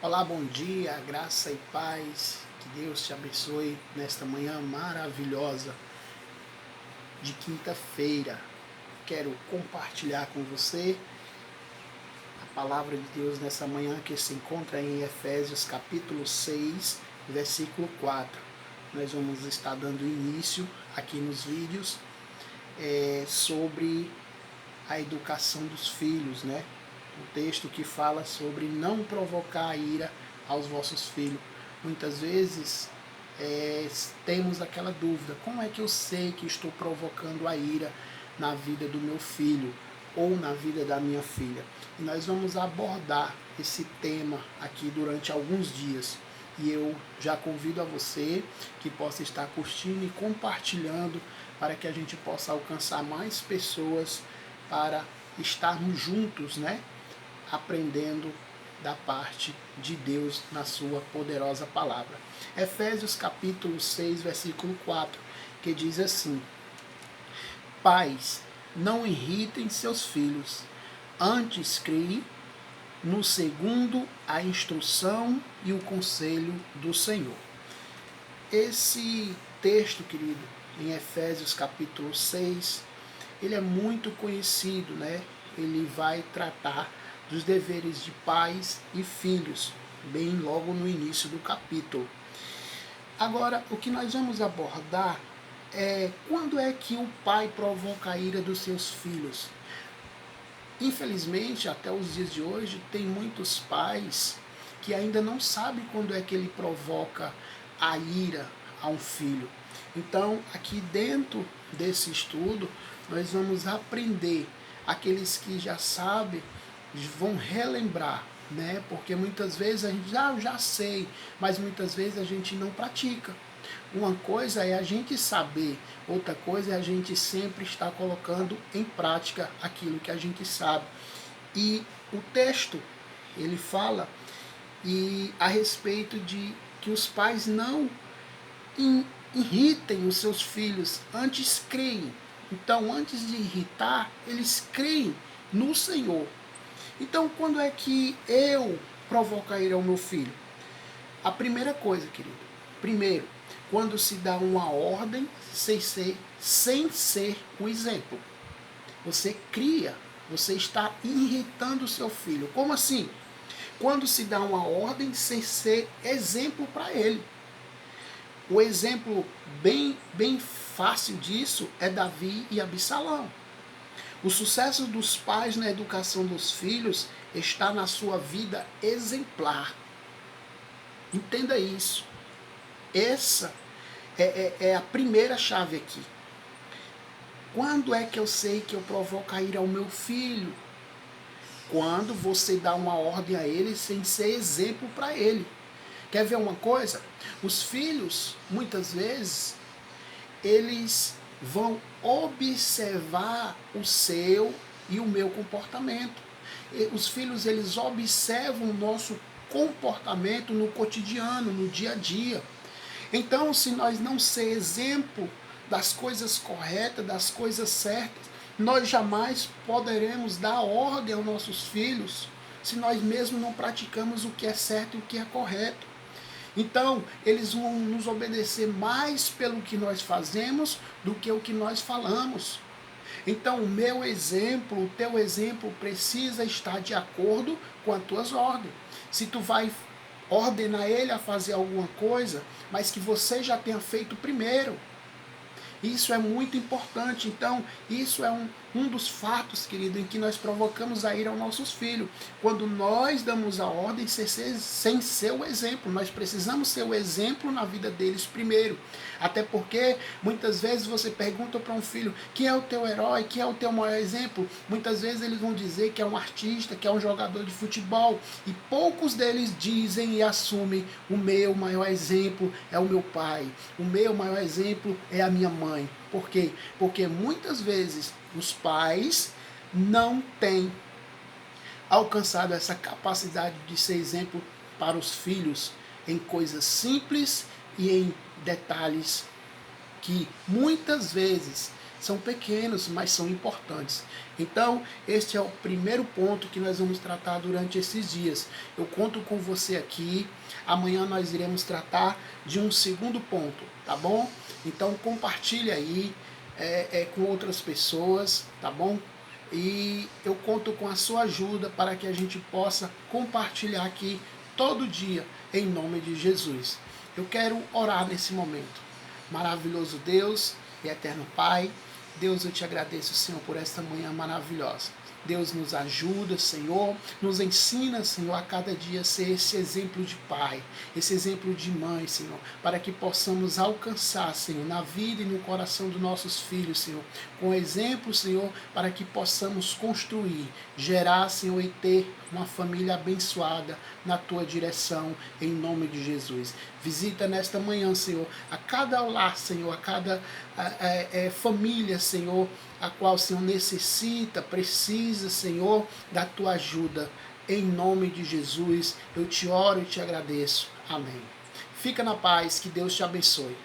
Olá, bom dia, graça e paz, que Deus te abençoe nesta manhã maravilhosa de quinta-feira. Quero compartilhar com você a palavra de Deus nessa manhã que se encontra em Efésios capítulo 6, versículo 4. Nós vamos estar dando início aqui nos vídeos sobre a educação dos filhos, né? Um texto que fala sobre não provocar a ira aos vossos filhos. Muitas vezes temos aquela dúvida: como é que eu sei que estou provocando a ira na vida do meu filho ou na vida da minha filha? E nós vamos abordar esse tema aqui durante alguns dias. E eu já convido a você que possa estar curtindo e compartilhando para que a gente possa alcançar mais pessoas para estarmos juntos, né? Aprendendo da parte de Deus na sua poderosa palavra. Efésios capítulo 6, versículo 4, que diz assim: Pais, não irritem seus filhos, antes criem no segundo a instrução e o conselho do Senhor. Esse texto, querido, em Efésios capítulo 6, ele é muito conhecido, né? Ele vai tratar dos deveres de pais e filhos, bem logo no início do capítulo. Agora, o que nós vamos abordar é quando é que o pai provoca a ira dos seus filhos. Infelizmente, até os dias de hoje, tem muitos pais que ainda não sabem quando é que ele provoca a ira a um filho. Então, aqui dentro desse estudo, nós vamos aprender. Aqueles que já sabem vão relembrar, né? Porque muitas vezes a gente eu já sei, mas muitas vezes a gente não pratica. Uma coisa é a gente saber, outra coisa é a gente sempre estar colocando em prática aquilo que a gente sabe. E o texto, ele fala a respeito de que os pais não irritem os seus filhos, antes creem. Então, antes de irritar, eles creem no Senhor. Então, quando é que eu provoco a ira ao meu filho? A primeira coisa, querido, primeiro, quando se dá uma ordem sem ser o exemplo. Você cria, você está irritando o seu filho. Como assim? Quando se dá uma ordem sem ser exemplo para ele. O exemplo bem fácil disso é Davi e Absalão. O sucesso dos pais na educação dos filhos está na sua vida exemplar. Entenda isso. Essa é a primeira chave aqui. Quando é que eu sei que eu provoco a ira ao meu filho? Quando você dá uma ordem a ele sem ser exemplo para ele. Quer ver uma coisa? Os filhos, muitas vezes, eles vão observar o seu e o meu comportamento. Os filhos, eles observam o nosso comportamento no cotidiano, no dia a dia. Então, se nós não ser exemplo das coisas corretas, das coisas certas, nós jamais poderemos dar ordem aos nossos filhos se nós mesmos não praticamos o que é certo e o que é correto. Então, eles vão nos obedecer mais pelo que nós fazemos do que o que nós falamos. Então, o meu exemplo, o teu exemplo precisa estar de acordo com as tuas ordens. Se tu vai ordenar ele a fazer alguma coisa, mas que você já tenha feito primeiro. Isso é muito importante. Então, isso é um dos fatos, querido, em que nós provocamos a ira aos nossos filhos. Quando nós damos a ordem sem ser o exemplo. Nós precisamos ser o exemplo na vida deles primeiro. Até porque, muitas vezes, você pergunta para um filho: quem é o teu herói? Quem é o teu maior exemplo? Muitas vezes eles vão dizer que é um artista, que é um jogador de futebol. E poucos deles dizem e assumem: o meu maior exemplo é o meu pai. O meu maior exemplo é a minha mãe. Por quê? Porque muitas vezes os pais não têm alcançado essa capacidade de ser exemplo para os filhos em coisas simples e em detalhes que muitas vezes São pequenos, mas são importantes. Então, este é o primeiro ponto que nós vamos tratar durante esses dias. Eu conto com você aqui. Amanhã nós iremos tratar de um segundo ponto, tá bom? Então, compartilhe aí com outras pessoas, tá bom? E eu conto com a sua ajuda para que a gente possa compartilhar aqui todo dia, em nome de Jesus. Eu quero orar nesse momento. Maravilhoso Deus e eterno Pai, Deus, eu te agradeço, Senhor, por esta manhã maravilhosa. Deus nos ajuda, Senhor, nos ensina, Senhor, a cada dia ser esse exemplo de pai, esse exemplo de mãe, Senhor, para que possamos alcançar, Senhor, na vida e no coração dos nossos filhos, Senhor, com exemplo, Senhor, para que possamos construir, gerar, Senhor, e ter uma família abençoada na tua direção, em nome de Jesus. Visita nesta manhã, Senhor, a cada lar, Senhor, a cada família, Senhor, a qual o Senhor necessita, precisa, Senhor, da tua ajuda. Em nome de Jesus, eu te oro e te agradeço. Amém. Fica na paz, que Deus te abençoe.